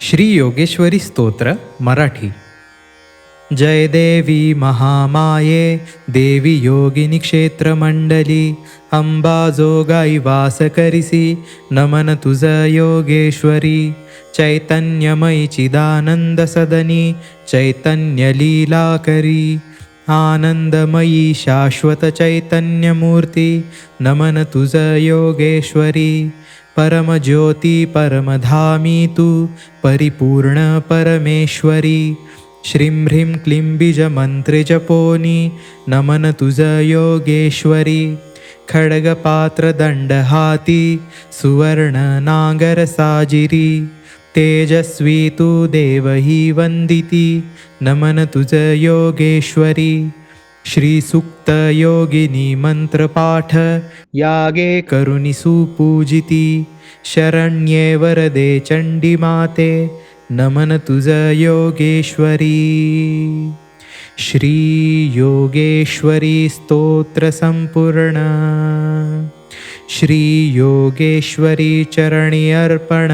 श्री योगेश्वरी स्तोत्र मराठी. जय देवी महामाये देवी योगिनी क्षेत्रमंडली अंबाजोगाई वास करिसी नमन तुझ योगेश्वरी. चैतन्यमयी चिदानंद सदनी चैतन्य लीला करी. आनंदमयी शाश्वत चैतन्यमूर्ती नमन तुझ योगेश्वरी. परमज्योती परमधामी तू परिपूर्ण परमेश्वरी. श्रीं ह्रीं क्लीं बीजमंत्रे जपोनी नमन तुझ योगेश्वरी. खड्गपात्र दंड हाती सुवर्ण नागर साजिरी. तेजस्वी तू देवही वंदिती नमन तुझ योगेश्वरी. श्री सुक्त योगिनी मंत्रपाठ यागे करुणी सुपूजिती. शरण्ये वरदे चंडी माते नमन तुझ योगेश्वरी. श्री योगेश्वरी स्तोत्र संपूर्ण. श्री योगेश्वरी चरणी अर्पण.